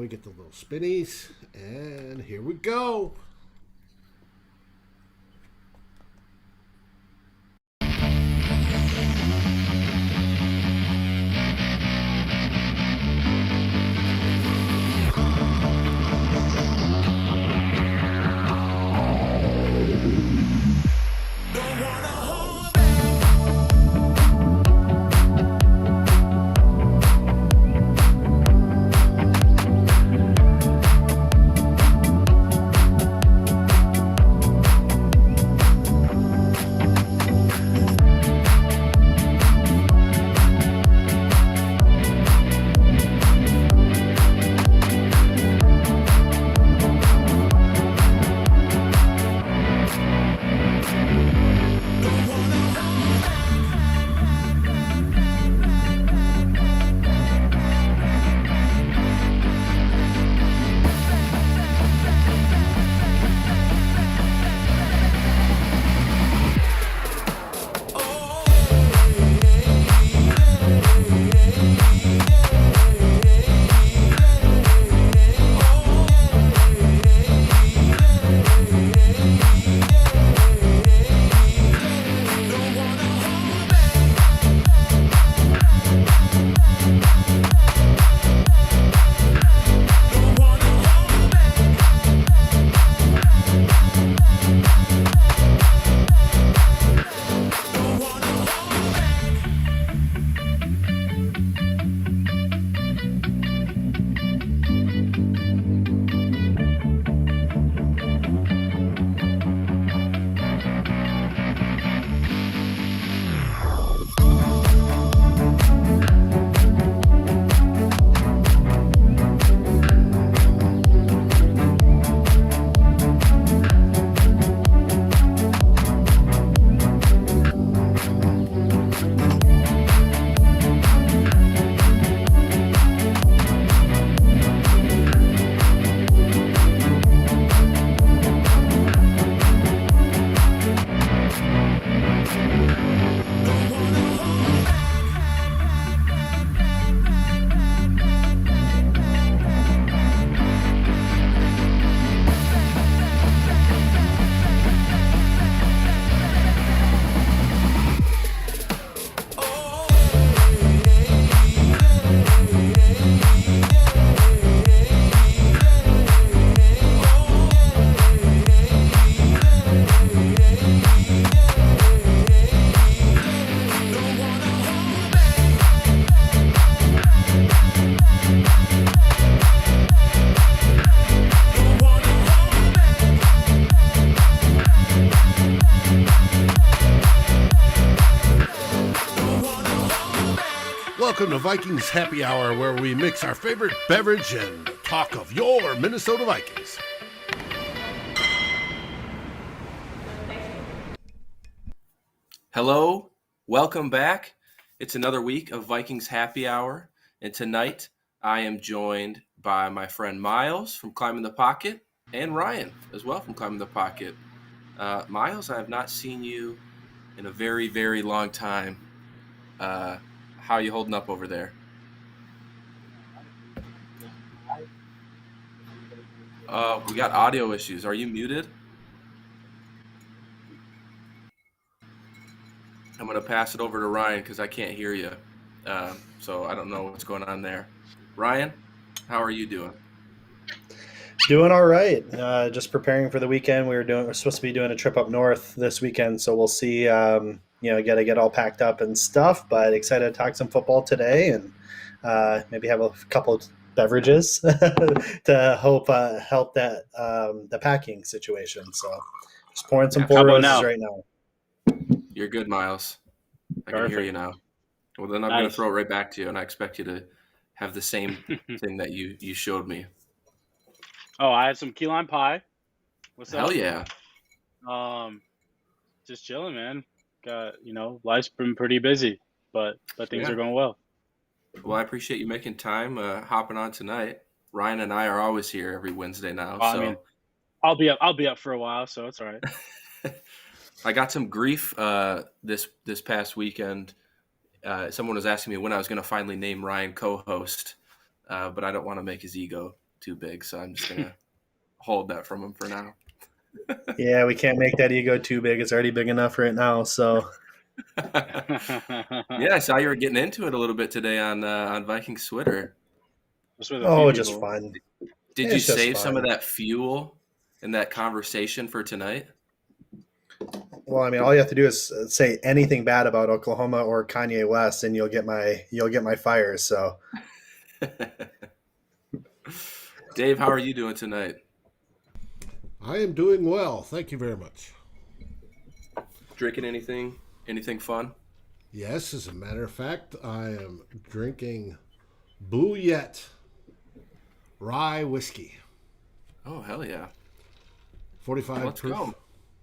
we get the little spinnies, and here we go. Welcome to Vikings Happy Hour, where we mix our favorite beverage and talk of your Minnesota Vikings. Hello, welcome back. It's another week of Vikings Happy Hour, and tonight I am joined by my friend Myles from Climbing the Pocket and Ryan as well from Climbing the Pocket. Myles, I have not seen you in a very, very long time. How are you holding up over there? We got audio issues. Are you muted? I'm going to pass it over to Ryan because I can't hear you. So I don't know what's going on there. Ryan, how are you doing? Doing all right. Just preparing for the weekend. We're supposed to be doing a trip up north this weekend, so we'll see. Got to get all packed up and stuff. But excited to talk some football today and maybe have a couple of beverages to help that the packing situation. So just pouring some Four Roses right now. You're good, Myles. I can hear you now. Well, then I'm going to throw it right back to you, and I expect you to have the same thing that you showed me. Oh, I had some key lime pie. What's up? Hell yeah. Just chilling, man. Got life's been pretty busy, but things are going well. Well, I appreciate you making time, hopping on tonight. Ryan and I are always here every Wednesday now. I mean, I'll be up for a while, so it's all right. I got some grief this past weekend. Someone was asking me when I was going to finally name Ryan co-host, but I don't want to make his ego too big, so I'm just gonna hold that from him for now. Yeah, we can't make that ego too big. It's already big enough right now. So Yeah, I saw you were getting into it a little bit today on Vikings Twitter. Just with a few just people. fun. Did It's you just save some of fun. that fuel in that conversation for tonight? Well, I mean, all you have to do is say anything bad about Oklahoma or Kanye West, and you'll get my fire. So, Dave, how are you doing tonight? I am doing well. Thank you very much. Drinking anything? Anything fun? Yes, as a matter of fact, I am drinking Bouillette rye whiskey. Oh, hell yeah. 45 Let's proof. go.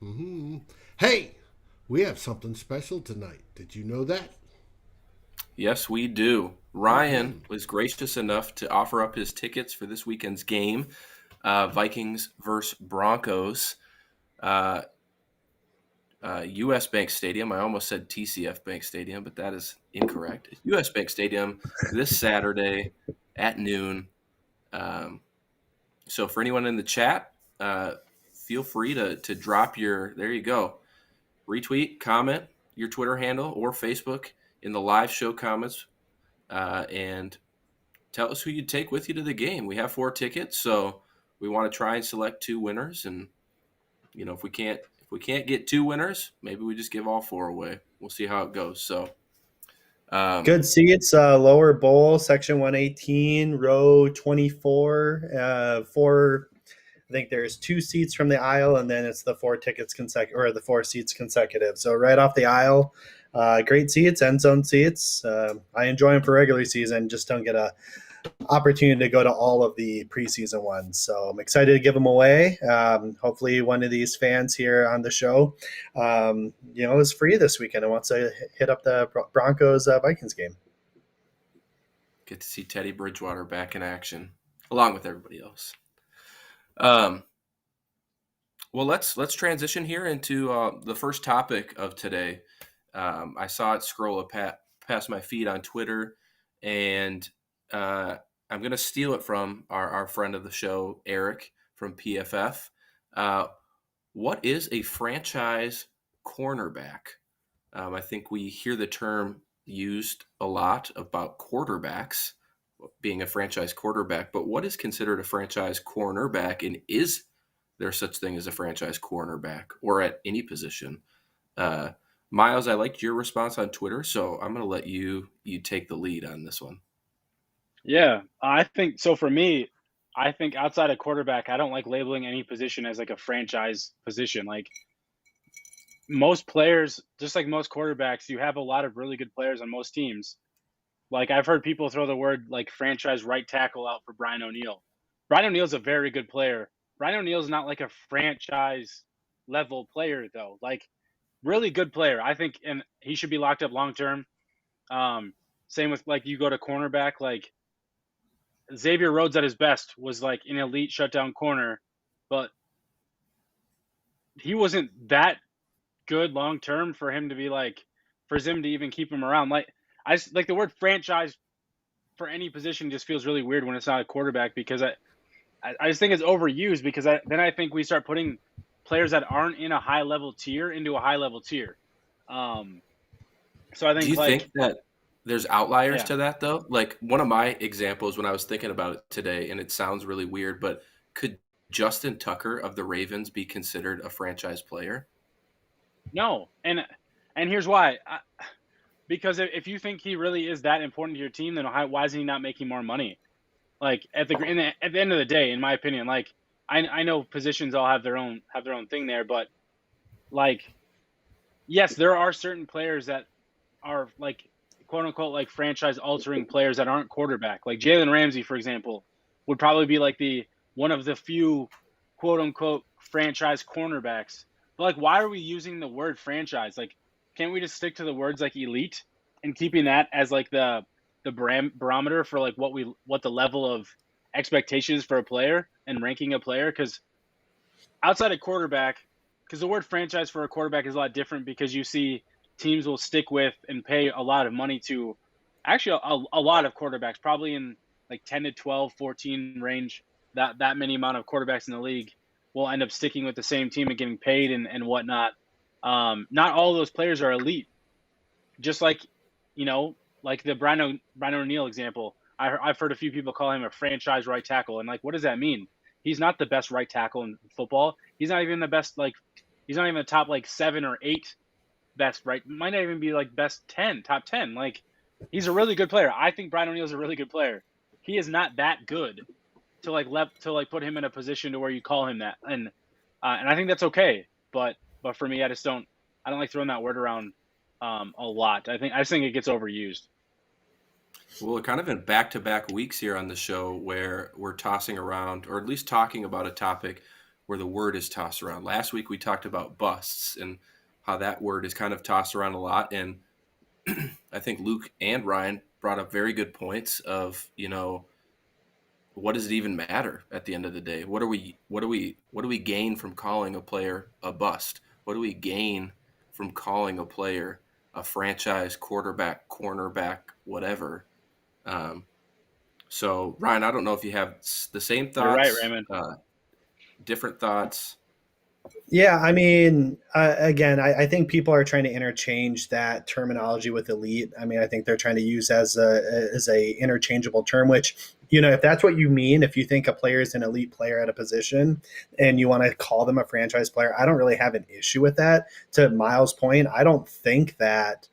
Mm-hmm. Hey, we have something special tonight. Did you know that? Yes, we do. Ryan was gracious enough to offer up his tickets for this weekend's game, Vikings versus Broncos, U.S. Bank Stadium. I almost said TCF Bank Stadium, but that is incorrect. It's U.S. Bank Stadium this Saturday at noon. So for anyone in the chat, feel free to drop your, there you go, retweet, comment your Twitter handle or Facebook in the live show comments, and tell us who you'd take with you to the game. We have 4 tickets, so we want to try and select 2 winners. And if we can't get 2 winners, maybe we just give all 4 away. We'll see how it goes. So good seats, lower bowl, section 118, row 24. I think there's 2 seats from the aisle, and then it's the 4 tickets or the 4 seats consecutive. So right off the aisle, great seats, end zone seats. I enjoy them for regular season, just don't get a opportunity to go to all of the preseason ones. So I'm excited to give them away. Hopefully one of these fans here on the show, is free this weekend and wants to hit up the Broncos Vikings game. get to see Teddy Bridgewater back in action, along with everybody else. Well, let's transition here into the first topic of today. I saw it scroll past my feed on Twitter, and I'm going to steal it from our friend of the show, Eric from PFF. What is a franchise cornerback? I think we hear the term used a lot about quarterbacks being a franchise quarterback, but what is considered a franchise cornerback, and is there such thing as a franchise cornerback or at any position? Myles, I liked your response on Twitter, so I'm going to let you take the lead on this one. Yeah, I think so. For me, I think outside of quarterback, I don't like labeling any position as like a franchise position. Like most players, just like most quarterbacks, you have a lot of really good players on most teams. Like I've heard people throw the word like franchise right tackle out for Brian O'Neill. Brian O'Neill's a very good player. Brian O'Neill's not like a franchise level player though. Like really good player, I think, and he should be locked up long term. Same with like you go to cornerback, like Xavier Rhodes at his best was like an elite shutdown corner, but he wasn't that good long term for him to be like, for Zim to even keep him around. Like I like the word franchise for any position just feels really weird when it's not a quarterback, because I just think it's overused, because then I think we start putting players that aren't in a high level tier into a high level tier. So I think Do you like, think that there's outliers yeah. to that though? Like one of my examples when I was thinking about it today, and it sounds really weird, but could Justin Tucker of the Ravens be considered a franchise player? No, and here's why. Because if you think he really is that important to your team, then why is he not making more money? Like at the end of the day, in my opinion, like I know positions all have their own thing there, but like yes, there are certain players that are like quote unquote like franchise altering players that aren't quarterback. Like Jalen Ramsey, for example, would probably be like the one of the few quote unquote franchise cornerbacks. But like, why are we using the word franchise? Like, can't we just stick to the words like elite and keeping that as like the barometer for like what the level of expectations for a player and ranking a player? Because outside of quarterback, because the word franchise for a quarterback is a lot different, because you see teams will stick with and pay a lot of money to actually a lot of quarterbacks, probably in like 10 to 12, 14 range, that many amount of quarterbacks in the league will end up sticking with the same team and getting paid and whatnot. Not all of those players are elite. Just like, like the Brian O'Neill example, I've heard a few people call him a franchise right tackle, and like, what does that mean? He's not the best right tackle in football. He's not even the best, like, he's not even the top like 7 or 8 best right. Might not even be like best 10, top 10. Like, he's a really good player. I think Brian O'Neill's a really good player. He is not that good to put him in a position to where you call him that, and I think that's okay. But for me, I don't like throwing that word around a lot. I just think it gets overused. Well, we're kind of in back-to-back weeks here on the show where we're tossing around, or at least talking about a topic where the word is tossed around. Last week we talked about busts and how that word is kind of tossed around a lot, and I think Luke and Ryan brought up very good points of, what does it even matter at the end of the day? What do we gain from calling a player a bust? What do we gain from calling a player a franchise quarterback, cornerback, whatever? So Ryan, I don't know if you have the same thoughts. You're right, Raymond. Different thoughts. Yeah, I mean, again, I think people are trying to interchange that terminology with elite. I mean, I think they're trying to use as a interchangeable term, which, if that's what you mean, if you think a player is an elite player at a position and you want to call them a franchise player, I don't really have an issue with that. To Myles' point, I don't think that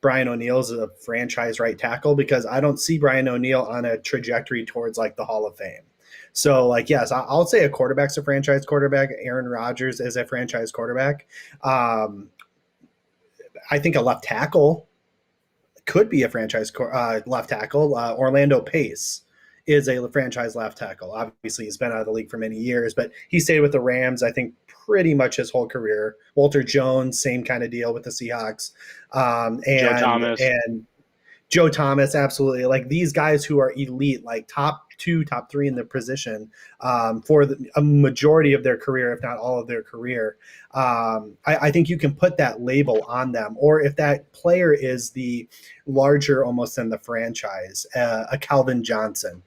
Brian O'Neill is a franchise right tackle because I don't see Brian O'Neill on a trajectory towards like the Hall of Fame. So, like, yes, I'll say a quarterback's a franchise quarterback. Aaron Rodgers is a franchise quarterback. I think a left tackle could be a franchise left tackle. Orlando Pace is a franchise left tackle. Obviously, he's been out of the league for many years, but he stayed with the Rams, I think, pretty much his whole career. Walter Jones, same kind of deal with the Seahawks. And Joe Thomas, absolutely. Like, these guys who are elite, like top 2, top 3 in their position for a majority of their career, if not all of their career. I think you can put that label on them. Or if that player is the larger almost than the franchise, a Calvin Johnson,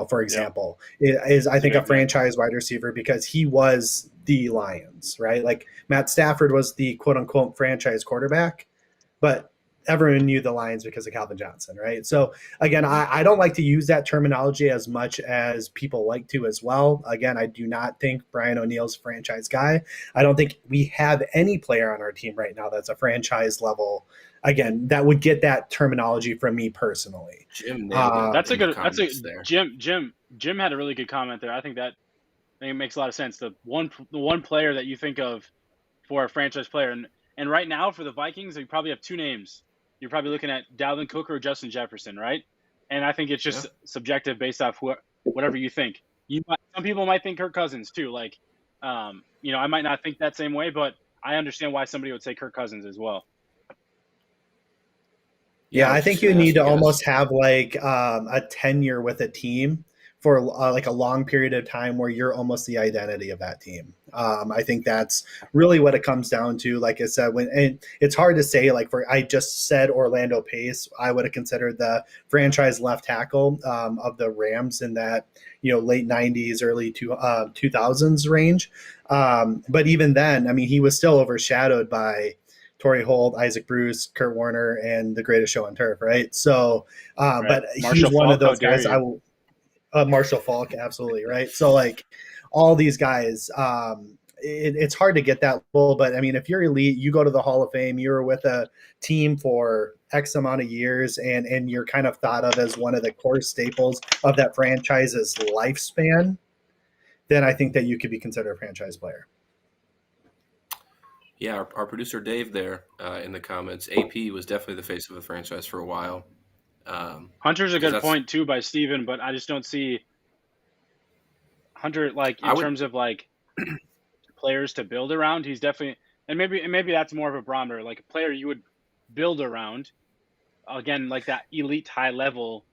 for example, is I think a franchise wide receiver because he was the Lions, right? Like, Matt Stafford was the quote unquote franchise quarterback, but everyone knew the Lions because of Calvin Johnson, right? So again, I don't like to use that terminology as much as people like to as well. Again, I do not think Brian O'Neill's a franchise guy. I don't think we have any player on our team right now that's a franchise level. Again, that would get that terminology from me personally. Jim, Jim had a really good comment there. I think it makes a lot of sense. The one player that you think of for a franchise player, and right now for the Vikings, you probably have 2 names. You're probably looking at Dalvin Cook or Justin Jefferson, right? And I think it's just subjective based off whatever you think. Some people might think Kirk Cousins too. Like, I might not think that same way, but I understand why somebody would say Kirk Cousins as well. Yeah, I think you need to almost have like a tenure with a team for like a long period of time where you're almost the identity of that team. I think that's really what it comes down to. Like I said, and it's hard to say, like, I just said Orlando Pace, I would have considered the franchise left tackle of the Rams in that, late 90s, early 2000s range. But even then, I mean, he was still overshadowed by Torrey Holt, Isaac Bruce, Kurt Warner, and the greatest show on turf, right? So, right. But he's one of those guys Marshall Falk, absolutely, right? So, like, all these guys, it's hard to get that level, but I mean, if you're elite, you go to the Hall of Fame, you're with a team for X amount of years, and you're kind of thought of as one of the core staples of that franchise's lifespan, then I think that you could be considered a franchise player. Yeah, our producer Dave there in the comments, AP was definitely the face of the franchise for a while. Hunter's a good point too by Steven, but I just don't see Hunter terms of like players to build around. He's definitely, and maybe that's more of a barometer, like a player you would build around. Again, like that elite high level,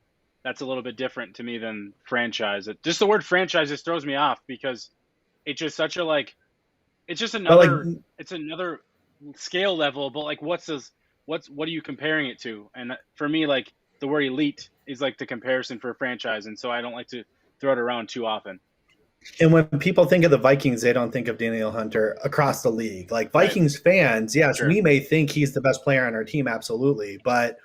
that's a little bit different to me than franchise. Just the word franchise just throws me off because it's just such a it's just another it's another scale level. But like, what are you comparing it to? And for me, like, the word elite is like the comparison for a franchise, and so I don't like to throw it around too often. And when people think of the Vikings, they don't think of Daniel Hunter across the league. Like Vikings fans, yes, Sure. we may think he's the best player on our team, absolutely. But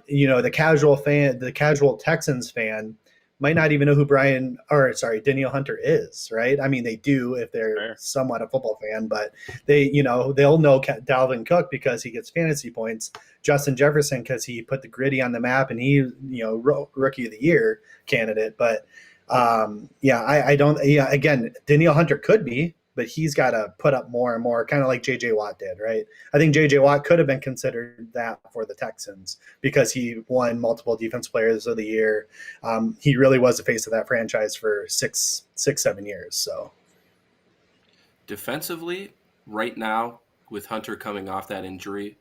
the casual Texans fan might not even know who Daniel Hunter is, right? I mean, they do if they're Fair. somewhat a football fan, but they'll know Dalvin Cook because he gets fantasy points, Justin Jefferson because he put the gritty on the map and he, rookie of the year candidate. But I don't. Yeah, again, Danielle Hunter could be, but he's got to put up more and more, kind of like J.J. Watt did, right? I think J.J. Watt could have been considered that for the Texans because he won multiple Defensive Players of the Year. He really was the face of that franchise for 7 years. So defensively, right now, with Hunter coming off that injury,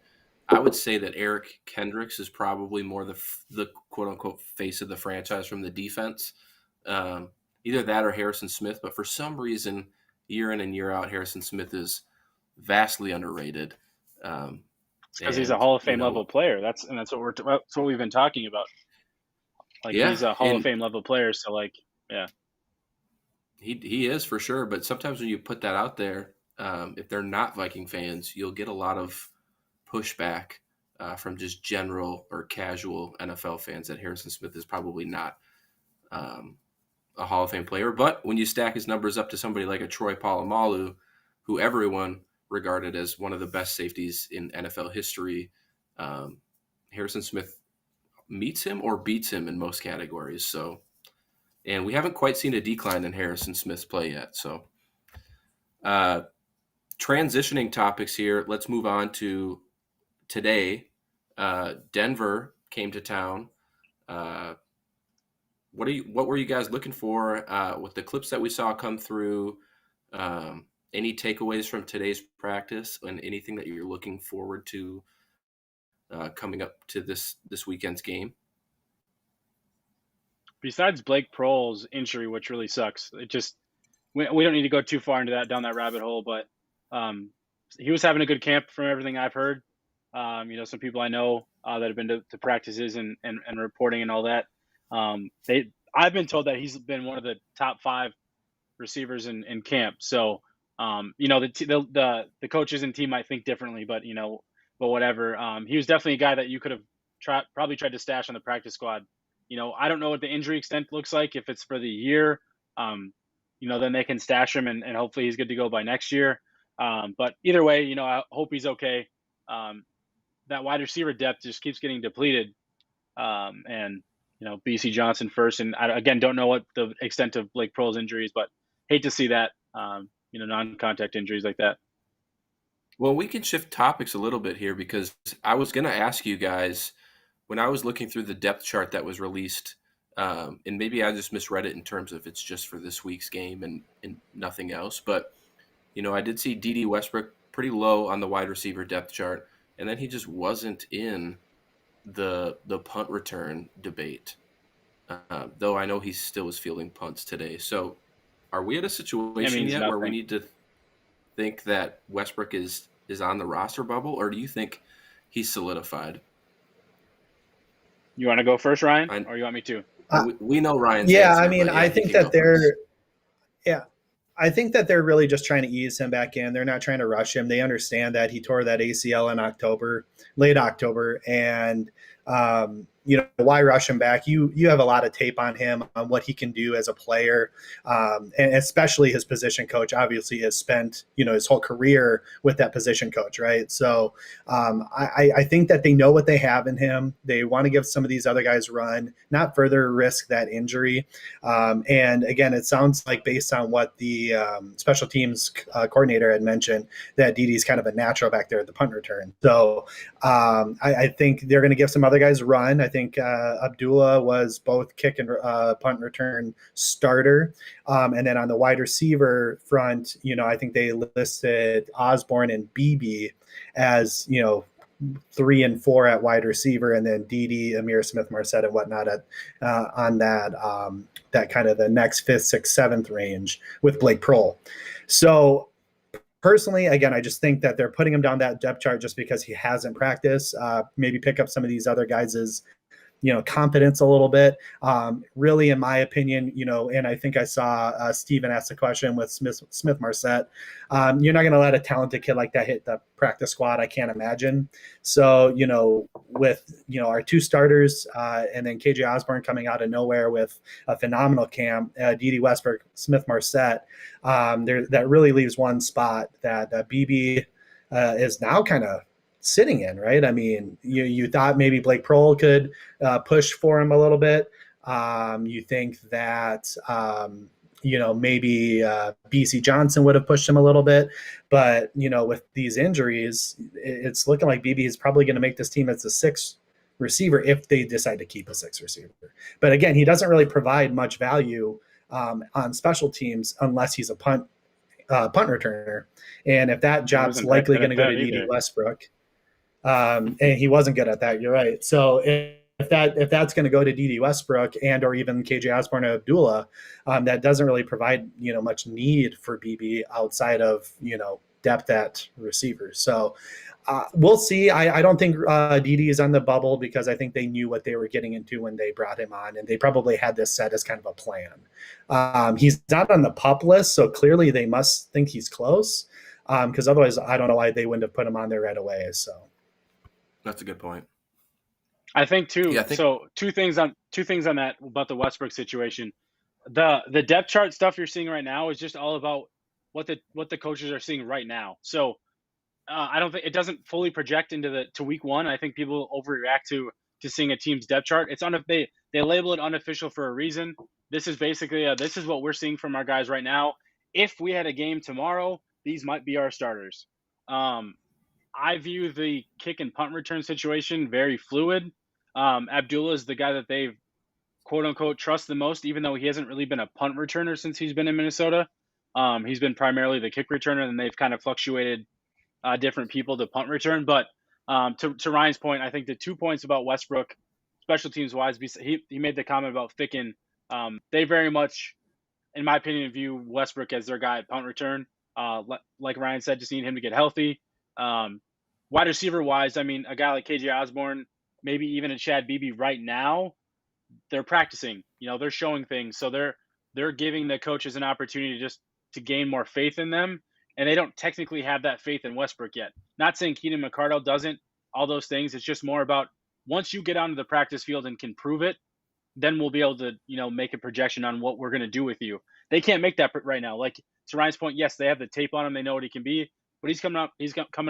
I would say that Eric Kendricks is probably more the quote-unquote face of the franchise from the defense. Either that or Harrison Smith, but for some reason, year in and year out, Harrison Smith is vastly underrated. Because he's a Hall of Fame level player. That's what we've been talking about. Like he's a Hall of Fame level player. So he is for sure. But sometimes when you put that out there, if they're not Viking fans, you'll get a lot of pushback from just general or casual NFL fans that Harrison Smith is probably not a Hall of Fame player. But when you stack his numbers up to somebody like a Troy Polamalu, who everyone regarded as one of the best safeties in NFL history, Harrison Smith meets him or beats him in most categories. So, and we haven't quite seen a decline in Harrison Smith's play yet. So, transitioning topics here, let's move on to today. Denver came to town. What were you guys looking for with the clips that we saw come through? Any takeaways from today's practice and anything that you're looking forward to coming up to this weekend's game? Besides Blake Proehl's injury, which really sucks, it just we don't need to go too far into down that rabbit hole. But he was having a good camp from everything I've heard. Some people I know that have been to practices and reporting and all that. I've been told that he's been one of the top 5 receivers in camp. So, the coaches and team might think differently, but whatever. He was definitely a guy that you could have probably tried to stash on the practice squad. I don't know what the injury extent looks like. If it's for the year, then they can stash him and hopefully he's good to go by next year. But either way, I hope he's okay. That wide receiver depth just keeps getting depleted. BC Johnson first. And I, again, don't know what the extent of Blake Proehl's injuries, but hate to see that, non-contact injuries like that. Well, we can shift topics a little bit here because I was going to ask you guys when I was looking through the depth chart that was released, and maybe I just misread it in terms of it's just for this week's game and nothing else. But, I did see D.D. Westbrook pretty low on the wide receiver depth chart, and then he just wasn't in the punt return debate, though I know he still was fielding punts today. So are we at a situation yet where we need to think that Westbrook is on the roster bubble, or do you think he's solidified? You want to go first, Ryan, or you want me to? We know Ryan's yeah, answer, I mean, I think that I think that they're really just trying to ease him back in. They're not trying to rush him. They understand that he tore that ACL in late October, and why rush him back? You have a lot of tape on him on what he can do as a player, and especially his position coach obviously has spent his whole career with that position coach, right? So I think that they know what they have in him. They want to give some of these other guys run, not further risk that injury. And again, it sounds like based on what the special teams coordinator had mentioned, that Didi's kind of a natural back there at the punt return. So I think they're going to give some other guys run. I think Abdullah was both kick and punt return starter. And then on the wide receiver front, I think they listed Osborne and BB as, 3 and 4 at wide receiver, and then Dede, Amir Smith, Marset, and whatnot on that kind of the next 5th, 6th, 7th range with Blake Proehl. So personally, again, I just think that they're putting him down that depth chart just because he hasn't practiced. Maybe pick up some of these other guys' confidence a little bit. Really, in my opinion, and I think I saw Steven ask the question with Smith Marset. You're not going to let a talented kid like that hit the practice squad. I can't imagine. So, with, our two starters and then KJ Osborne coming out of nowhere with a phenomenal camp, D.D. Westbrook, Smith Marset, that really leaves one spot that BB is now kind of sitting in, right? I mean, you thought maybe Blake Prohl could push for him a little bit. You think that, maybe BC Johnson would have pushed him a little bit. But, with these injuries, it's looking like BB is probably going to make this team as a sixth receiver if they decide to keep a sixth receiver. But again, he doesn't really provide much value on special teams unless he's a punt returner. And if that job's likely going to go to D.D. Westbrook, and he wasn't good at that, you're right. So if that's going to go to D.D. Westbrook and or even KJ Osborne or Abdullah, that doesn't really provide much need for BB outside of depth at receivers. So we'll see. I don't think D.D. is on the bubble because I think they knew what they were getting into when they brought him on, and they probably had this set as kind of a plan. He's not on the PUP list, so clearly they must think he's close, because otherwise I don't know why they wouldn't have put him on there right away. So that's a good point. I think too. Yeah, so two things on that about the Westbrook situation. The depth chart stuff you're seeing right now is just all about what the coaches are seeing right now. So I don't think it doesn't fully project into to week one. I think people overreact to seeing a team's depth chart. It's they label it unofficial for a reason. This is basically this is what we're seeing from our guys right now. If we had a game tomorrow, these might be our starters. I view the kick and punt return situation very fluid. Abdullah is the guy that they've quote unquote trust the most, even though he hasn't really been a punt returner since he's been in Minnesota. He's been primarily the kick returner, and they've kind of fluctuated different people to punt return. But to Ryan's point, I think the 2 points about Westbrook, special teams wise, he made the comment about Ficken. They very much, in my opinion, view Westbrook as their guy at punt return. Like Ryan said, just need him to get healthy. Wide receiver wise, I mean, a guy like KJ Osborne, maybe even a Chad Beebe right now, they're practicing. They're showing things, so they're giving the coaches an opportunity just to gain more faith in them. And they don't technically have that faith in Westbrook yet. Not saying Keenan McCardell doesn't, all those things. It's just more about once you get onto the practice field and can prove it, then we'll be able to, make a projection on what we're going to do with you. They can't make that right now. Like to Ryan's point, yes, they have the tape on him. They know what he can be, but he's coming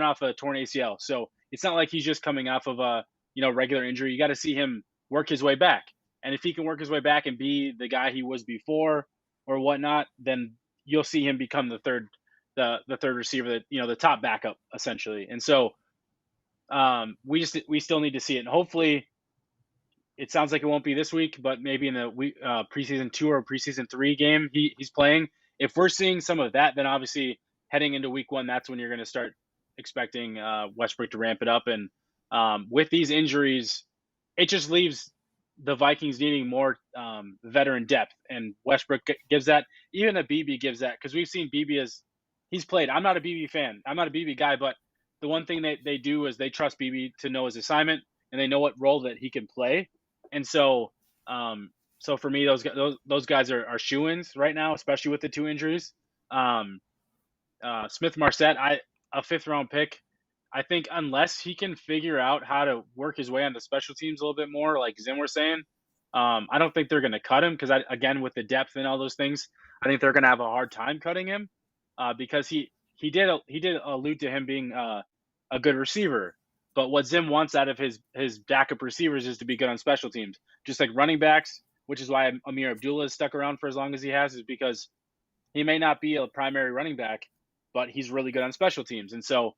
off a torn ACL. So it's not like he's just coming off of a, regular injury. You got to see him work his way back. And if he can work his way back and be the guy he was before or whatnot, then you'll see him become the third receiver, that the top backup essentially. And so we still need to see it, and hopefully it sounds like it won't be this week, but maybe in the preseason 2 or preseason 3 game he's playing. If we're seeing some of that, then obviously heading into week 1, that's when you're going to start expecting Westbrook to ramp it up. And with these injuries, it just leaves the Vikings needing more veteran depth, and Westbrook gives that. Even a BB gives that, because we've seen BB as he's played. I'm not a BB fan. I'm not a BB guy, but the one thing that they do is they trust BB to know his assignment, and they know what role that he can play. And so, so for me, those guys are shoo-ins right now, especially with the 2 injuries. Smith Marset, a 5th round pick. I think unless he can figure out how to work his way on the special teams a little bit more, like Zim was saying, I don't think they're going to cut him, because again, with the depth and all those things, I think they're going to have a hard time cutting him, because he did allude to him being a good receiver. But what Zim wants out of his backup receivers is to be good on special teams, just like running backs, which is why Amir Abdullah has stuck around for as long as he has, is because he may not be a primary running back, but he's really good on special teams. And so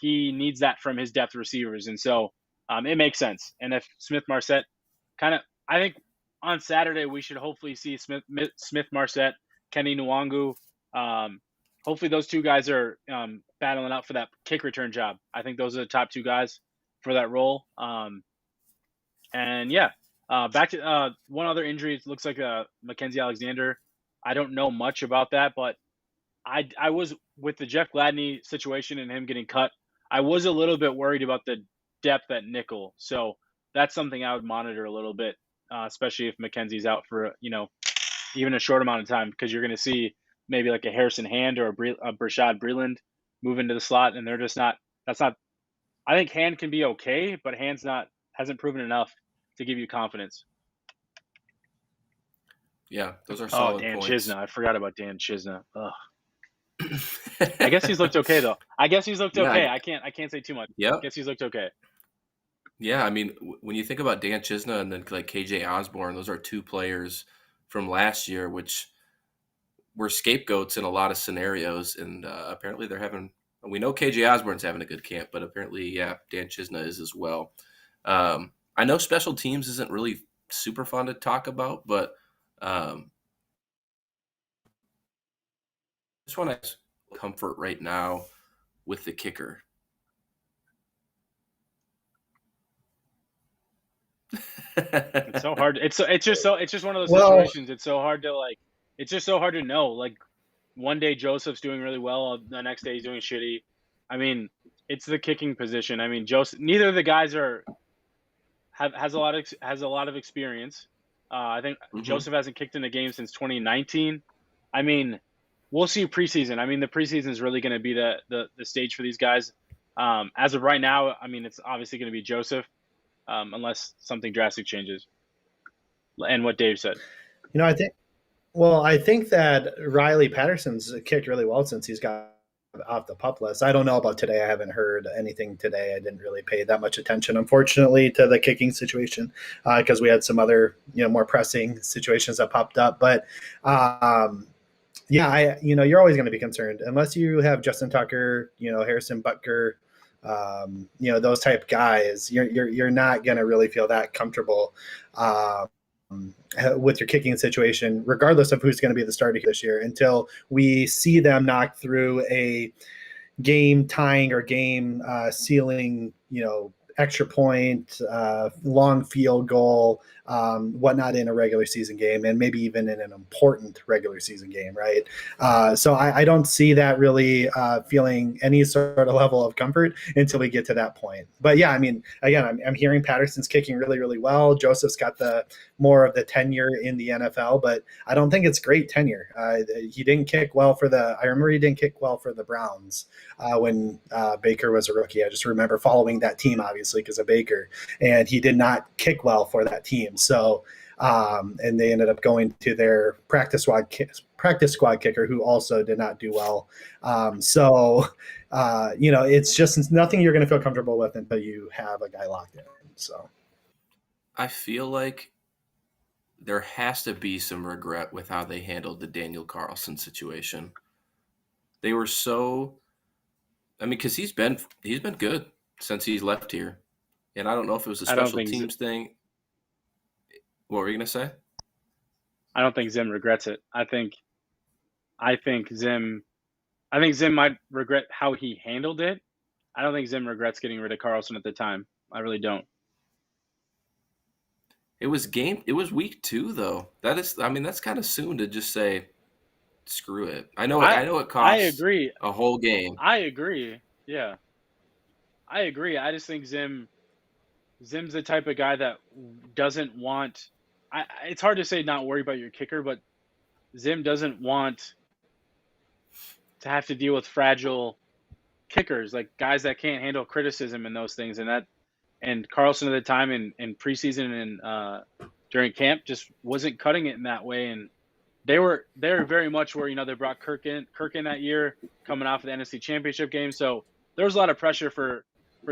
he needs that from his depth receivers. And so it makes sense. And if Smith Marset I think on Saturday, we should hopefully see Smith Marset, Kenny Nwangu. Hopefully those 2 guys are battling out for that kick return job. I think those are the top 2 guys for that role. And yeah, back to one other injury. It looks like Mackenzie Alexander. I don't know much about that, but I was, with the Jeff Gladney situation and him getting cut, I was a little bit worried about the depth at nickel. So that's something I would monitor a little bit, especially if McKenzie's out for even a short amount of time, because you're going to see maybe like a Harrison Hand or a Brashad Breeland move into the slot, and they're just not. That's not. I think Hand can be okay, but Hand's not hasn't proven enough to give you confidence. Yeah, those are Oh, solid Dan points. Chisna. I forgot about Dan Chisna. Ugh. I guess he's looked okay though. Yeah, I can't say too much. Yep. Guess he's looked okay. Yeah, I mean, when you think about Dan Chisna and then like KJ Osborne, those are two players from last year, which were scapegoats in a lot of scenarios. And apparently they're having, we know KJ Osborne's having a good camp, but apparently, yeah, Dan Chisna is as well. I know special teams isn't really super fun to talk about, but just want to comfort right now with the kicker. It's so hard. It's just one of those situations. It's so hard to It's just so hard to know. Like one day Joseph's doing really well, the next day he's doing shitty. I mean, it's the kicking position. I mean, neither of the guys has a lot of experience. I think Joseph hasn't kicked in a game since 2019. I mean, we'll see preseason. I mean, the preseason is really going to be the stage for these guys. As of right now, I mean, it's obviously going to be Joseph, unless something drastic changes. And what Dave said. I think that Riley Patterson's kicked really well since he's got off the pup list. I don't know about today. I haven't heard anything today. I didn't really pay that much attention, unfortunately, to the kicking situation because we had some other, more pressing situations that popped up. But you're always going to be concerned unless you have Justin Tucker, Harrison Butker, those type guys. You're not going to really feel that comfortable with your kicking situation, regardless of who's going to be the starter this year, until we see them knock through a game tying or game sealing, extra point, long field goal, whatnot in a regular season game, and maybe even in an important regular season game, right? So I don't see that really feeling any sort of level of comfort until we get to that point. But yeah, I mean, again, I'm hearing Patterson's kicking really, really well. Joseph's got the more of the tenure in the NFL, but I don't think it's great tenure. He didn't kick well I remember he didn't kick well for the Browns when Baker was a rookie. I just remember following that team, obviously, because of Baker, and he did not kick well for that team. So, and they ended up going to their practice squad kicker, who also did not do well. It's just nothing you're going to feel comfortable with until you have a guy locked in. So, I feel like there has to be some regret with how they handled the Daniel Carlson situation. They were because he's been good since he's left here. And I don't know if it was a special teams thing. What were you going to say? I don't think Zim regrets it. I think Zim might regret how he handled it. I don't think Zim regrets getting rid of Carlson at the time. I really don't. It was week 2 though. That's kind of soon to just say screw it. I know it costs I agree. A whole game. I agree. Yeah. I agree. I just think Zim's the type of guy that doesn't want it's hard to say not worry about your kicker, but Zim doesn't want to have to deal with fragile kickers, like guys that can't handle criticism and those things. And Carlson at the time in preseason and during camp just wasn't cutting it in that way. And they were very much where, they brought Kirk in that year coming off of the NFC Championship game. So there was a lot of pressure for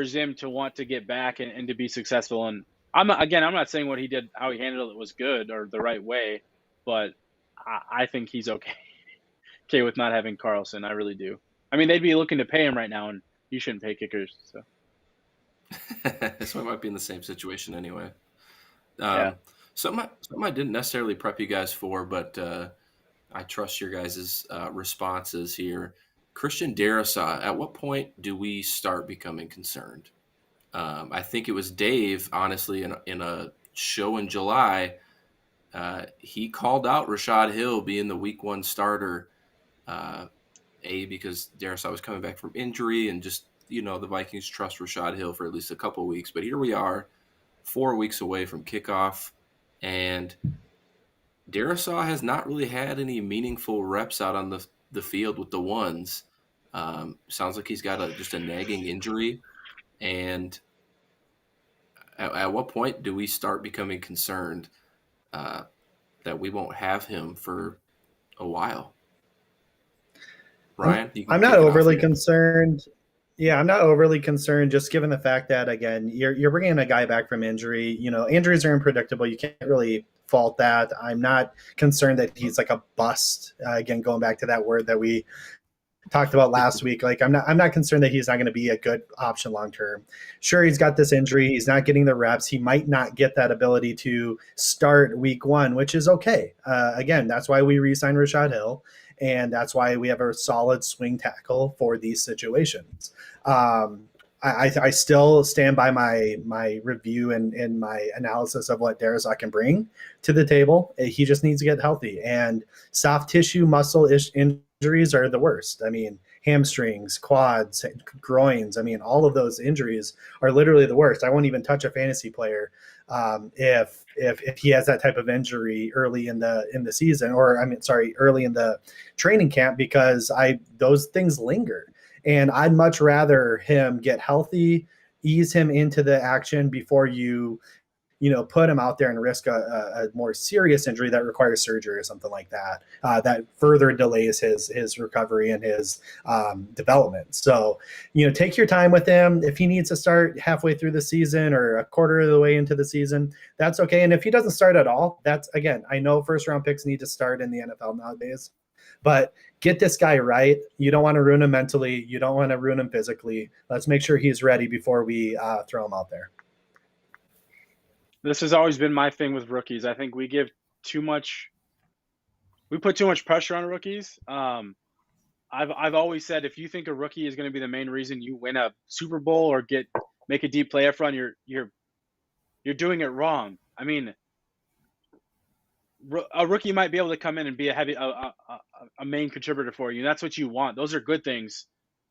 Zim to want to get back and to be successful. And I'm not saying what he did, how he handled it was good or the right way, but I think he's okay with not having Carlson. I really do. I mean, they'd be looking to pay him right now, and you shouldn't pay kickers. So, so I might be in the same situation anyway. Yeah. Something I didn't necessarily prep you guys for, but I trust your guys' responses here. Christian Darrisaw, at what point do we start becoming concerned? I think it was Dave, honestly, in a show in July, he called out Rashad Hill being the week 1 starter, because Darrisaw was coming back from injury and just, the Vikings trust Rashad Hill for at least a couple of weeks. But here we are 4 weeks away from kickoff, and Darisaw has not really had any meaningful reps out on the field with the ones. Sounds like he's got just a nagging injury. And at what point do we start becoming concerned that we won't have him for a while? Ryan, you can I'm not kick it off overly here. concerned. Yeah, I'm not overly concerned, just given the fact that, again, you're bringing a guy back from injury. Injuries are unpredictable. You can't really fault that. I'm not concerned that he's like a bust. Again, going back to that word that we talked about last week, like I'm not concerned that he's not going to be a good option long term. Sure, he's got this injury. He's not getting the reps. He might not get that ability to start week 1, which is okay. Again, that's why we re-signed Rashad Hill. And that's why we have a solid swing tackle for these situations. I still stand by my review and my analysis of what Darisaw can bring to the table. He just needs to get healthy. And soft tissue muscle injuries are the worst. I mean, hamstrings, quads, groins. I mean, all of those injuries are literally the worst. I won't even touch a fantasy player if he has that type of injury early in the season, or early in the training camp, because those things linger. And I'd much rather him get healthy, ease him into the action before you put him out there and risk a more serious injury that requires surgery or something like that, that further delays his recovery and his development. So, take your time with him. If he needs to start halfway through the season or a quarter of the way into the season, that's okay. And if he doesn't start at all, that's, again, I know first round picks need to start in the NFL nowadays, but get this guy right. You don't want to ruin him mentally. You don't want to ruin him physically. Let's make sure he's ready before we throw him out there. This has always been my thing with rookies. I think we put too much pressure on rookies. I've always said, if you think a rookie is going to be the main reason you win a Super Bowl or make a deep playoff run, you're doing it wrong. I mean, a rookie might be able to come in and be a main contributor for you. That's what you want. Those are good things.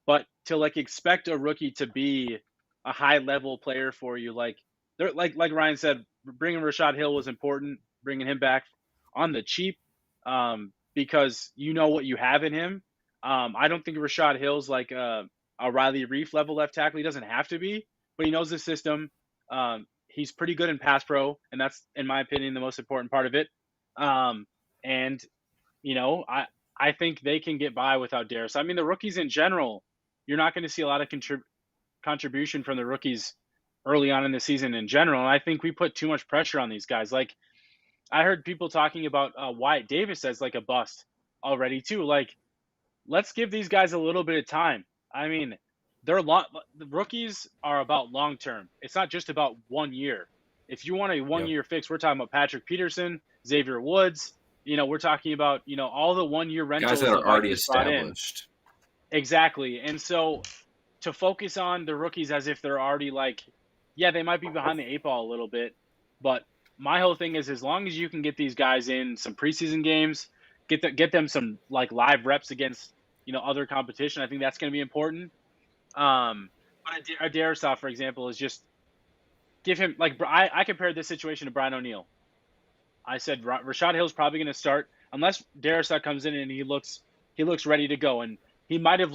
But to expect a rookie to be a high level player for you, like Ryan said, bringing Rashad Hill was important, bringing him back on the cheap, because you know what you have in him. I don't think Rashad Hill's like a Riley Reef level left tackle. He doesn't have to be, but he knows the system. He's pretty good in pass pro, and that's, in my opinion, the most important part of it. And I think they can get by without Darius. I mean, the rookies in general, you're not going to see a lot of contribution from the rookies early on in the season in general. And I think we put too much pressure on these guys. Like, I heard people talking about Wyatt Davis as like a bust already too. Like, let's give these guys a little bit of time. I mean, the rookies are about long term. It's not just about 1 year. If you want a 1 year fix, we're talking about Patrick Peterson, Xavier Woods. We're talking about all the 1 year rentals guys that are already brought in. established. Exactly. And so to focus on the rookies as if they're already they might be behind the 8 ball a little bit, but my whole thing is, as long as you can get these guys in some preseason games, get them some live reps against other competition, I think that's going to be important. But Darisaw, for example, is just give him I compared this situation to Brian O'Neill. I said Rashad Hill's probably going to start unless Darisaw comes in and he looks ready to go, and he might have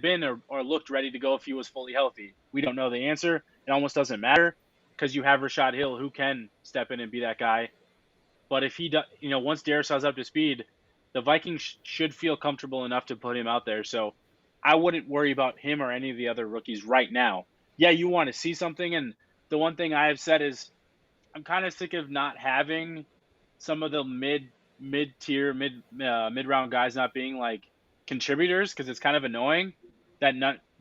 been or looked ready to go if he was fully healthy. We don't know the answer. It almost doesn't matter because you have Rashad Hill who can step in and be that guy. But if he once Darisaw's up to speed, the Vikings should feel comfortable enough to put him out there. So I wouldn't worry about him or any of the other rookies right now. Yeah, you want to see something, and the one thing I have said is I'm kind of sick of not having some of the mid-tier, mid-round guys not being contributors, because it's kind of annoying that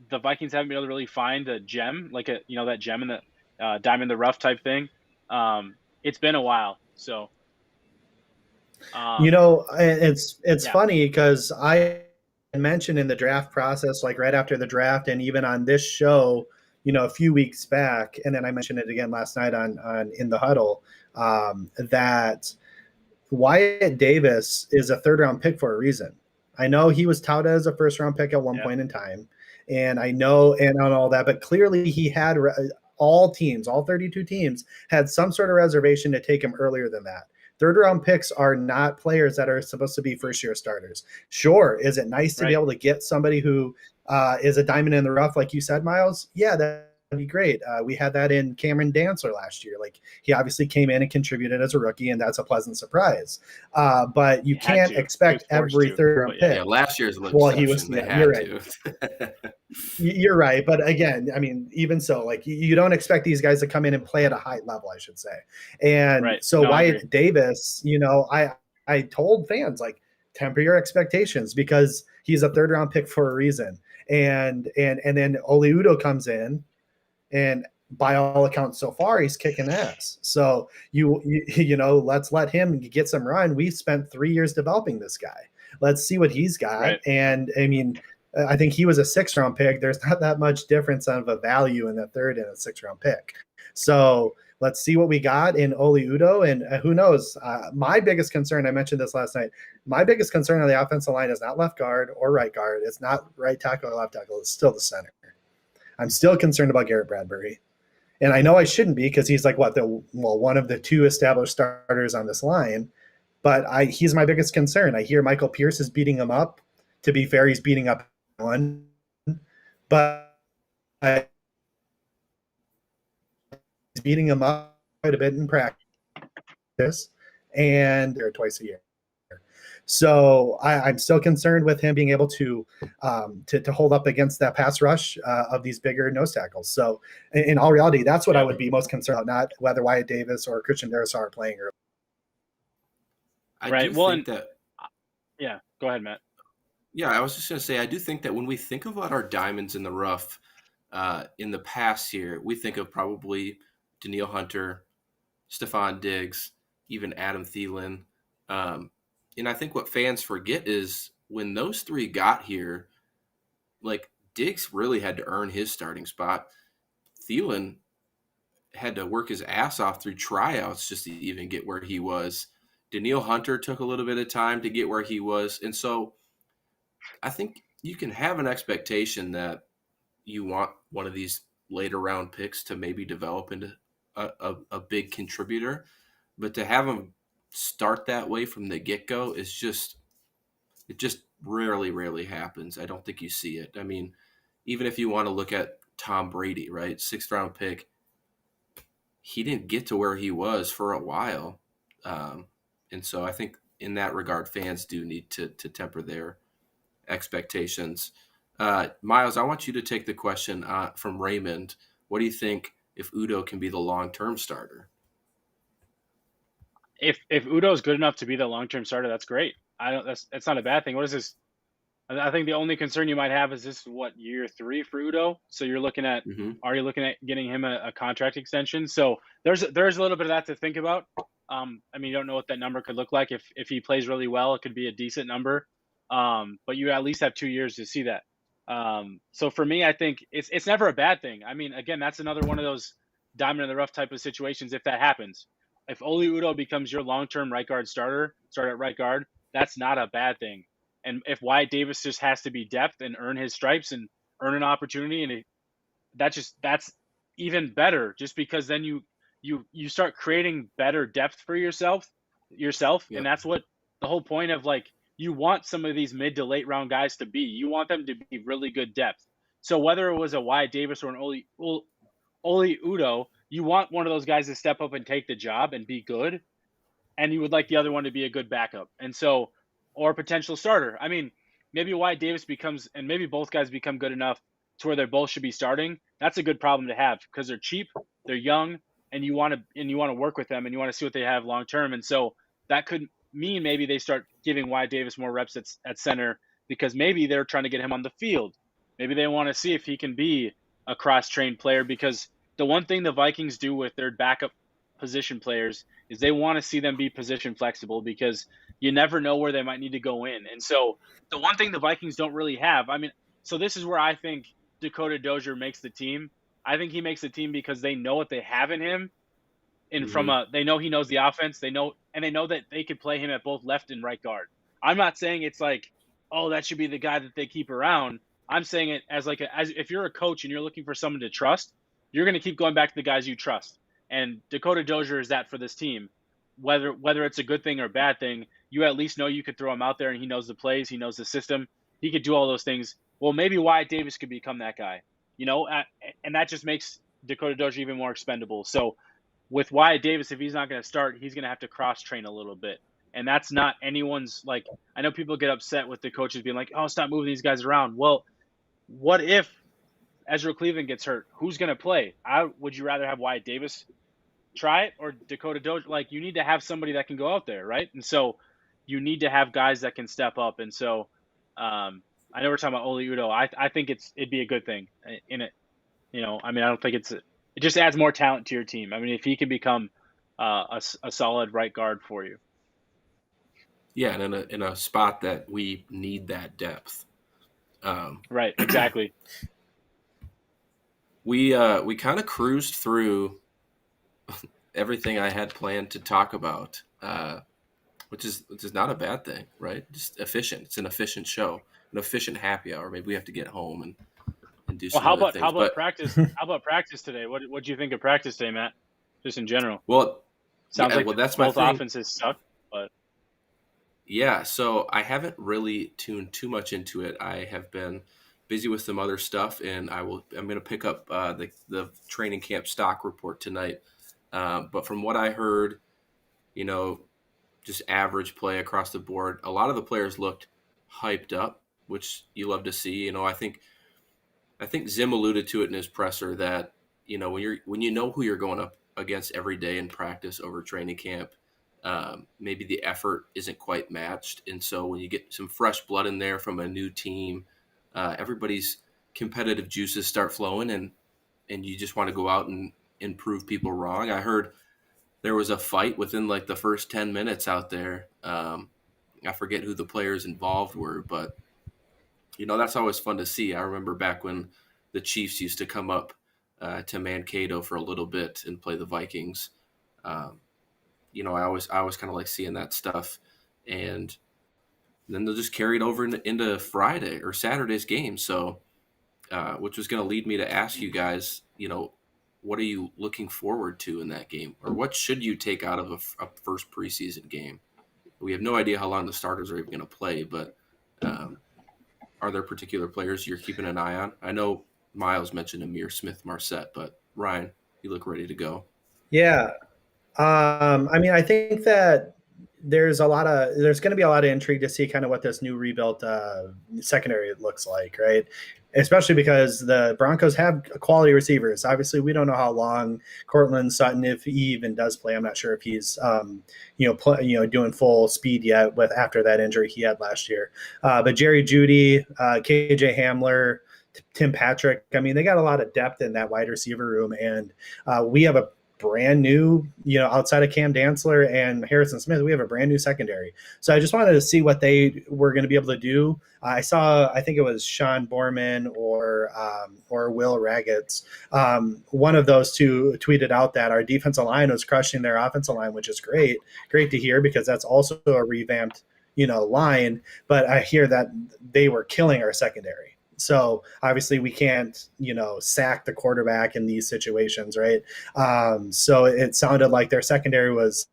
the Vikings haven't been able to really find a gem, that gem in the diamond in the rough type thing. It's been a while, so it's funny because I mentioned in the draft process, right after the draft, and even on this show, a few weeks back, and then I mentioned it again last night on In the Huddle, that Wyatt Davis is a 3rd round pick for a reason. I know he was touted as a 1st round pick at one point in time, and I know, and on all that, but clearly he had all teams, all 32 teams, had some sort of reservation to take him earlier than that. Third round picks are not players that are supposed to be first year starters. Sure, is it nice to be able to get somebody who is a diamond in the rough, like you said, Myles? Yeah, that'd be great. We had that in Cameron Dantzler last year. Like, he obviously came in and contributed as a rookie, and that's a pleasant surprise. But you can't expect every third round pick. Yeah, last year's was well, exception. he was. They had you're right. to. You're right, but again, I mean, even so, like, you don't expect these guys to come in and play at a high level, I should say. And so Wyatt Davis, I told fans, like, temper your expectations because he's a third round pick for a reason. And then Oli Udoh comes in, and by all accounts so far, he's kicking ass. So let's let him get some run. We spent 3 years developing this guy. Let's see what he's got. Right. And I mean, I think he was a 6th round pick. There's not that much difference of a value in the 3rd and a 6th round pick. So let's see what we got in Oli Udoh. And who knows? My biggest concern, I mentioned this last night, my biggest concern on the offensive line is not left guard or right guard. It's not right tackle or left tackle. It's still the center. I'm still concerned about Garrett Bradbury. And I know I shouldn't be because he's like one of the 2 established starters on this line. But he's my biggest concern. I hear Michael Pierce is beating him up. To be fair, he's beating up one, but he's beating him up quite a bit in practice, and they're twice a year. So I'm still concerned with him being able to hold up against that pass rush of these bigger nose tackles. So in all reality, that's what I would be most concerned about, not whether Wyatt Davis or Christian Darrisaw are playing. Yeah, go ahead, Matt. Yeah, I was just going to say, I do think that when we think about our diamonds in the rough in the past year, we think of probably Danielle Hunter, Stephon Diggs, even Adam Thielen. And I think what fans forget is when those 3 got here, like, Diggs really had to earn his starting spot. Thielen had to work his ass off through tryouts just to even get where he was. Danielle Hunter took a little bit of time to get where he was. And so I think you can have an expectation that you want one of these later round picks to maybe develop into a big contributor, but to have them start that way from the get-go is just rarely happens. I don't think you see it. I mean, even if you want to look at Tom Brady, right? 6th round pick, he didn't get to where he was for a while. And so I think in that regard, fans do need to temper their expectations. Myles, I want you to take the question from Raymond. What do you think if Udoh can be the long-term starter? If Udoh is good enough to be the long-term starter, that's great. That's not a bad thing. What is this? I think the only concern you might have is this, year 3 for Udoh? So you're looking at, are you looking at getting him a contract extension? So there's a little bit of that to think about. I mean, you don't know what that number could look like. If he plays really well, it could be a decent number. But you at least have 2 years to see that. So for me, I think it's never a bad thing. I mean, again, that's another one of those diamond in the rough type of situations. If that happens, if Oli Udoh becomes your long-term right guard starter, start at right guard, that's not a bad thing. And if Wyatt Davis just has to be depth and earn his stripes and earn an opportunity, and that's even better, just because then you start creating better depth for yourself. Yep. And that's what the whole point of, like, you want some of these mid to late round guys to be. You want them to be really good depth. So whether it was a Wyatt Davis or an Oli Udoh, you want one of those guys to step up and take the job and be good, and you would like the other one to be a good backup. And so, or potential starter. I mean, maybe Wyatt Davis becomes, and maybe both guys become good enough to where they both should be starting. That's a good problem to have because they're cheap, they're young, and you want to work with them and you want to see what they have long term. And so that could mean maybe they start giving Wyatt Davis more reps at center because maybe they're trying to get him on the field. Maybe they want to see if he can be a cross-trained player, because the one thing the Vikings do with their backup position players is they want to see them be position flexible, because you never know where they might need to go in. And so the one thing the Vikings don't really have, I mean, so this is where I think Dakota Dozier makes the team. I think he makes the team because they know what they have in him. And they know he knows the offense. They know that they could play him at both left and right guard. I'm not saying it's like, oh, that should be the guy that they keep around. I'm saying it as if you're a coach and you're looking for someone to trust, you're going to keep going back to the guys you trust. And Dakota Dozier is that for this team. Whether it's a good thing or a bad thing, you at least know you could throw him out there and he knows the plays, he knows the system, he could do all those things. Well, maybe Wyatt Davis could become that guy, and that just makes Dakota Dozier even more expendable. So with Wyatt Davis, if he's not going to start, he's going to have to cross train a little bit. And that's not anyone's, like, I know people get upset with the coaches being like, oh, stop moving these guys around. Well, what if Ezra Cleveland gets hurt? Who's going to play? Would you rather have Wyatt Davis try it or Dakota Dozier? Like, you need to have somebody that can go out there, right? And so you need to have guys that can step up. And so I know we're talking about Oli Udoh. I think it'd be a good thing in it. I don't think it just adds more talent to your team. I mean, if he can become a solid right guard for you. Yeah, and in a spot that we need that depth. Right, exactly. We kind of cruised through everything I had planned to talk about, which is not a bad thing, right? Just efficient. It's an efficient show, an efficient happy hour. Maybe we have to get home and do some other things. How about practice? How about practice today? What do you think of practice today, Matt? Just in general. Well, sounds like that's both my thing. Offenses suck, but yeah. So I haven't really tuned too much into it. I have been busy with some other stuff, and I'm going to pick up the training camp stock report tonight. But from what I heard, just average play across the board. A lot of the players looked hyped up, which you love to see. I think Zim alluded to it in his presser that, when you know who you're going up against every day in practice over training camp, maybe the effort isn't quite matched. And so when you get some fresh blood in there from a new team, everybody's competitive juices start flowing and you just want to go out and prove people wrong. I heard there was a fight within like the first 10 minutes out there. I forget who the players involved were, but that's always fun to see. I remember back when the Chiefs used to come up to Mankato for a little bit and play the Vikings. I always kind of like seeing that stuff, and then they'll just carry it over into Friday or Saturday's game. So, which was going to lead me to ask you guys, what are you looking forward to in that game, or what should you take out of a first preseason game? We have no idea how long the starters are even going to play, but are there particular players you're keeping an eye on? I know Myles mentioned Amir Smith-Marset, but Ryan, you look ready to go. Yeah. I think that there's going to be a lot of intrigue to see kind of what this new rebuilt secondary looks like, right? Especially because the Broncos have quality receivers. Obviously, we don't know how long Cortland Sutton, if he even does play. I'm not sure if he's doing full speed yet after that injury he had last year. But Jerry Jeudy, KJ Hamler, Tim Patrick. I mean, they got a lot of depth in that wide receiver room, and we have a brand new, outside of Cam Dantzler and Harrison Smith, we have a brand new secondary. So I just wanted to see what they were going to be able to do. I think it was Sean Borman or Will Raggets. One of those two tweeted out that our defensive line was crushing their offensive line, which is great to hear, because that's also a revamped, line. But I hear that they were killing our secondary. So obviously we can't, sack the quarterback in these situations, right? So it sounded like their secondary was,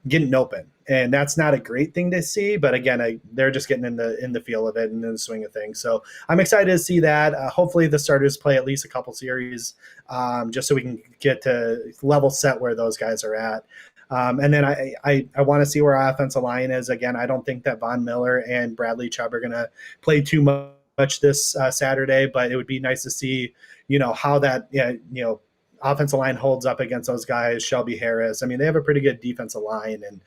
getting open, and that's not a great thing to see. But again, they're just getting in the feel of it and in the swing of things. So I'm excited to see that. Hopefully the starters play at least a couple series, just so we can get to level set where those guys are at. And then I want to see where our offensive line is. Again, I don't think that Von Miller and Bradley Chubb are going to play too much this Saturday, but it would be nice to see, how that, offensive line holds up against those guys. Shelby Harris. I mean, they have a pretty good defensive line, and,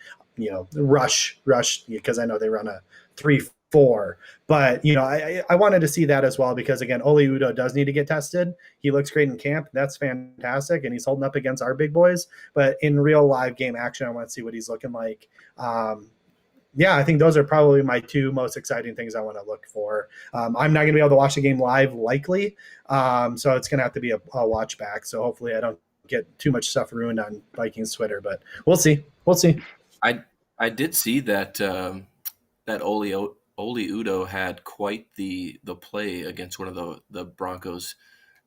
rush, because I know they run a 3-4, but, I wanted to see that as well, because again, Oli Udoh does need to get tested. He looks great in camp. That's fantastic. And he's holding up against our big boys, but in real live game action, I want to see what he's looking like. I think those are probably my two most exciting things I want to look for. I'm not going to be able to watch the game live, likely. So it's going to have to be a watch back. So hopefully I don't get too much stuff ruined on Vikings Twitter, but we'll see. I did see that that Oli Udoh had quite the play against one of the Broncos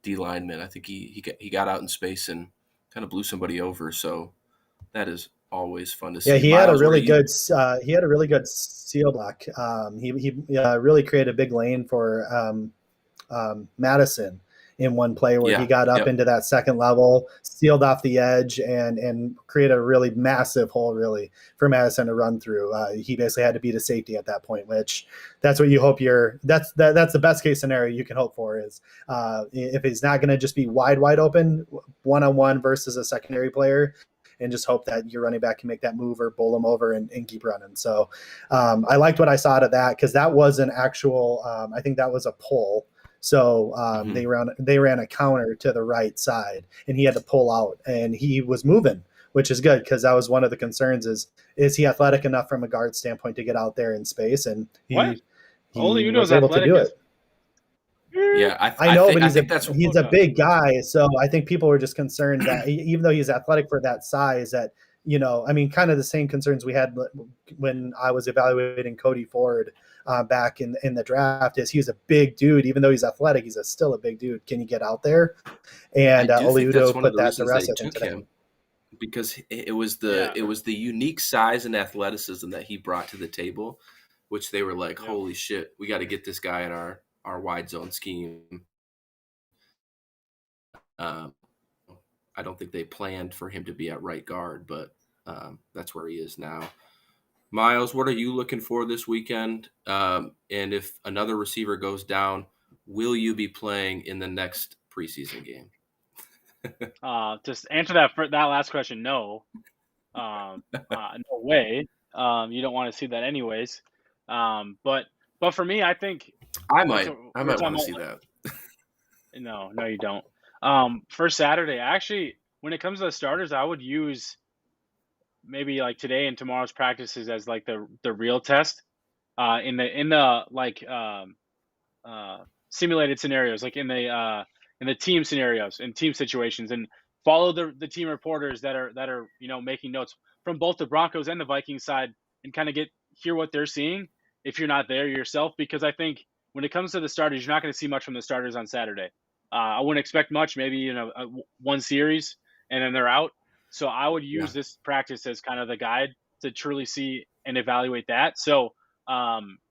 D lineman. I think he got out in space and kind of blew somebody over. So that is always fun to see. Yeah, Myles, what are you? he had a really good seal block. He really created a big lane for Madison in one play where he Yeah. got up Yep. into that second level, sealed off the edge, and created a really massive hole really for Madison to run through. He basically had to beat a safety at that point, which that's what you hope that's the best case scenario you can hope for is if he's not going to just be wide open one-on-one versus a secondary player, and just hope that your running back can make that move or bowl him over and keep running. So I liked what I saw out of that because that was an actual, I think that was a pull. So they ran a counter to the right side, and he had to pull out, and he was moving, which is good because that was one of the concerns: is he athletic enough from a guard standpoint to get out there in space? And he Udo's was able to do it. Yeah, I know, but he's a big guy, so I think people were just concerned that even though he's athletic for that size, that I mean, kind of the same concerns we had when I was evaluating Cody Ford back in the draft. Is he's a big dude, even though he's athletic, he's still a big dude. Can you get out there? And Oli Udoh put that to rest. I think today. Because it was the unique size and athleticism that he brought to the table, which they were like, holy shit, we got to get this guy in our wide zone scheme. I don't think they planned for him to be at right guard, but that's where he is now. Myles, what are you looking for this weekend? And if another receiver goes down, will you be playing in the next preseason game? Just answer that last question. No, no way. You don't want to see that anyways. But for me, I think I might want to see that. No, you don't. For Saturday, actually, when it comes to the starters, I would use maybe like today and tomorrow's practices as like the real test. In the like simulated scenarios, like in the team scenarios and team situations, and follow the team reporters that are making notes from both the Broncos and the Vikings side, and kind of hear what they're seeing if you're not there yourself, because I think when it comes to the starters, you're not going to see much from the starters on Saturday. I wouldn't expect much, maybe one series and then they're out. So I would use this practice as kind of the guide to truly see and evaluate that. So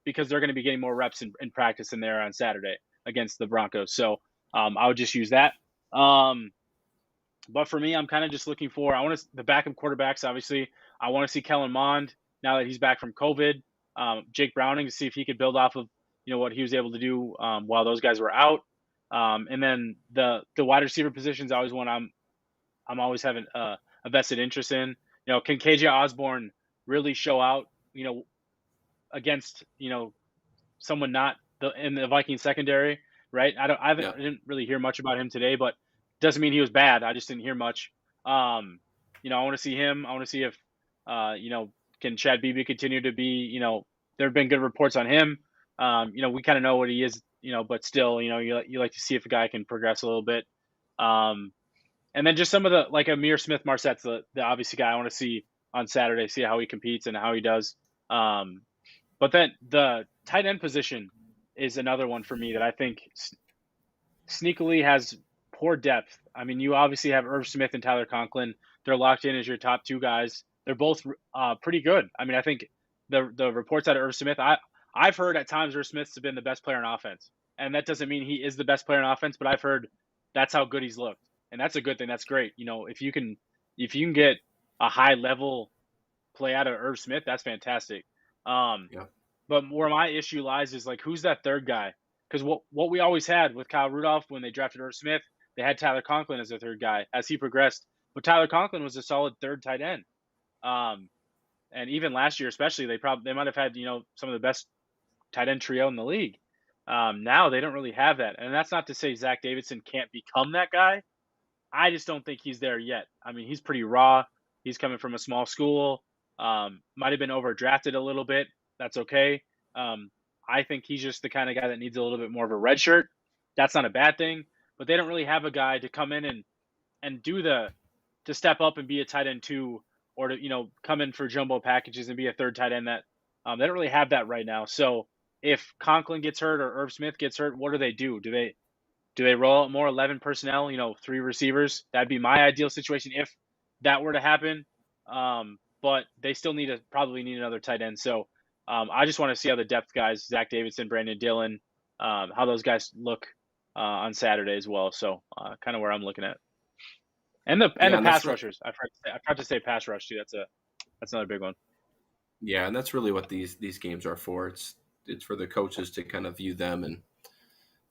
because they're going to be getting more reps in practice than there on Saturday against the Broncos. So I would just use that. But for me, I'm kind of just looking for, the backup quarterbacks, obviously. I want to see Kellen Mond now that he's back from COVID. Jake Browning to see if he could build off of what he was able to do while those guys were out. And then the wide receiver positions, always one I'm always having a vested interest in. Can KJ Osborne really show out, against someone not in the Vikings secondary, right? I didn't really hear much about him today, but doesn't mean he was bad. I just didn't hear much. I want to see him. I want to see if can Chad Beebe continue to be, there have been good reports on him. We kind of know what he is, but still, you like to see if a guy can progress a little bit. And then just some of the, like Amir Smith Marsette's the obvious guy I want to see on Saturday, see how he competes and how he does. But then the tight end position is another one for me that I think sneakily has poor depth. I mean, you obviously have Irv Smith and Tyler Conklin. They're locked in as your top two guys. They're both pretty good. I mean, I think the reports out of Irv Smith, I've heard at times Irv Smith's been the best player on offense. And that doesn't mean he is the best player on offense, but I've heard that's how good he's looked. And that's a good thing. That's great. If you can get a high level play out of Irv Smith, that's fantastic. But where my issue lies is like, who's that third guy? Because what we always had with Kyle Rudolph when they drafted Irv Smith, they had Tyler Conklin as their third guy as he progressed. But Tyler Conklin was a solid third tight end. And even last year, especially, they might have had some of the best tight end trio in the league. Now they don't really have that, and that's not to say Zach Davidson can't become that guy. I just don't think he's there yet. I mean, he's pretty raw. He's coming from a small school. Might have been overdrafted a little bit. That's okay. I think he's just the kind of guy that needs a little bit more of a red shirt. That's not a bad thing, but they don't really have a guy to come in and to step up and be a tight end two, or to come in for jumbo packages and be a third tight end. That they don't really have that right now. So if Conklin gets hurt or Irv Smith gets hurt, what do? Do Do they roll out more 11 personnel, 3 receivers? That'd be my ideal situation if that were to happen. But they still probably need another tight end. So I just want to see how the depth guys, Zach Davidson, Brandon Dillon, how those guys look on Saturday as well. So kind of where I'm looking at. And the pass rushers. I forgot to say pass rush too. That's another big one. Yeah, and that's really what these games are for. It's for the coaches to kind of view them, and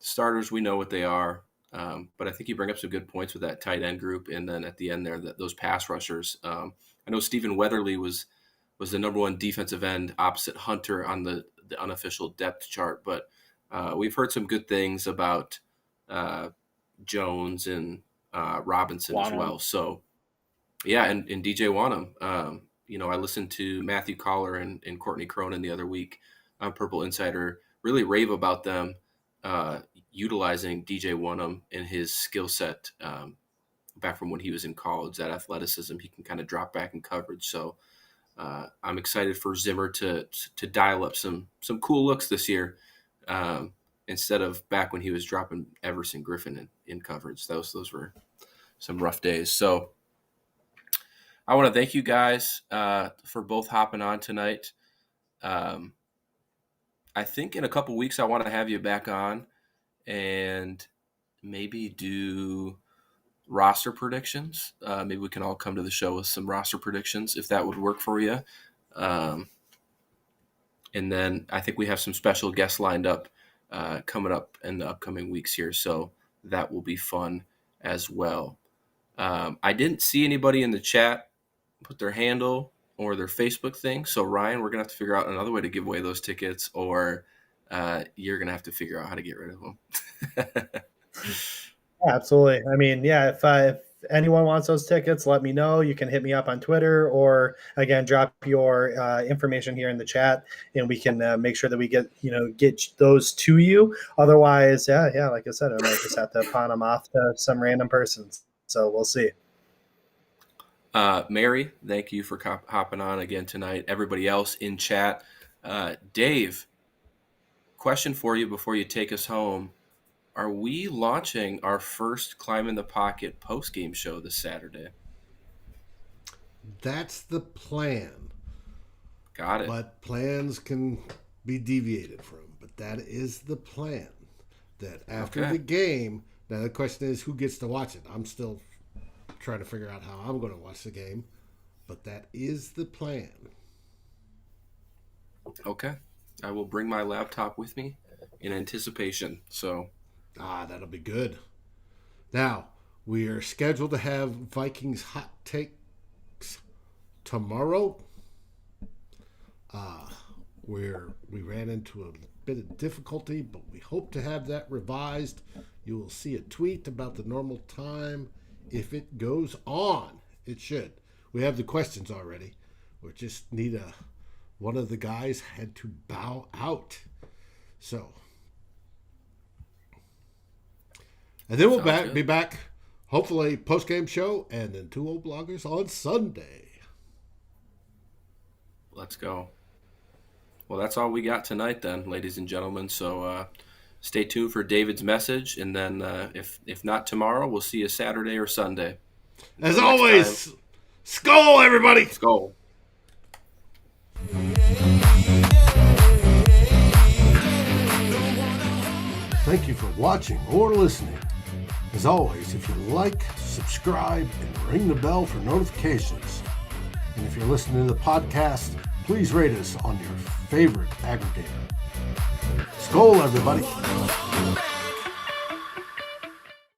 starters, we know what they are. But I think you bring up some good points with that tight end group, and then at the end there, those pass rushers. I know Stephen Weatherly was the number 1 defensive end opposite Hunter on the unofficial depth chart, but we've heard some good things about Jones and Robinson as well. So, yeah, and DJ Wanham. I listened to Matthew Collar and Courtney Cronin the other week on Purple Insider really rave about them utilizing DJ Wanham and his skill set back from when he was in college, that athleticism. He can kind of drop back in coverage. So I'm excited for Zimmer to dial up some cool looks this year instead of back when he was dropping Everson Griffin in coverage. Those were some rough days. So I want to thank you guys for both hopping on tonight. I think in a couple weeks I want to have you back on and maybe do roster predictions. Maybe we can all come to the show with some roster predictions if that would work for you. And then I think we have some special guests lined up coming up in the upcoming weeks here. So that will be fun as well. I didn't see anybody in the chat put their handle or their Facebook thing. So Ryan, we're going to have to figure out another way to give away those tickets, or you're going to have to figure out how to get rid of them. Yeah, absolutely. I mean, yeah, if anyone wants those tickets, let me know. You can hit me up on Twitter, or again, drop your information here in the chat, and we can make sure that we get those to you. Otherwise, yeah, like I said, I might just have to pawn them off to some random persons. So we'll see. Mary, thank you for hopping on again tonight. Everybody else in chat. Dave, question for you before you take us home. Are we launching our first Climb in the Pocket post-game show this Saturday? That's the plan. Got it. But plans can be deviated from. But that is the plan. That after the game, now the question is who gets to watch it. I'm still trying to figure out how I'm going to watch the game. But that is the plan. Okay. I will bring my laptop with me in anticipation. So... that'll be good. Now, we are scheduled to have Vikings hot takes tomorrow. We ran into a bit of difficulty, but we hope to have that revised. You will see a tweet about the normal time if it goes on. It should. We have the questions already. We just need one of the guys had to bow out. So... And then we'll be back, hopefully, post-game show, and then 2 old bloggers on Sunday. Let's go. Well, that's all we got tonight then, ladies and gentlemen. So stay tuned for David's message, and then if not tomorrow, we'll see you Saturday or Sunday. As always, SKOL, everybody! SKOL. Thank you for watching or listening. As always, if you like, subscribe, and ring the bell for notifications. And if you're listening to the podcast, please rate us on your favorite aggregator. SKOL, everybody.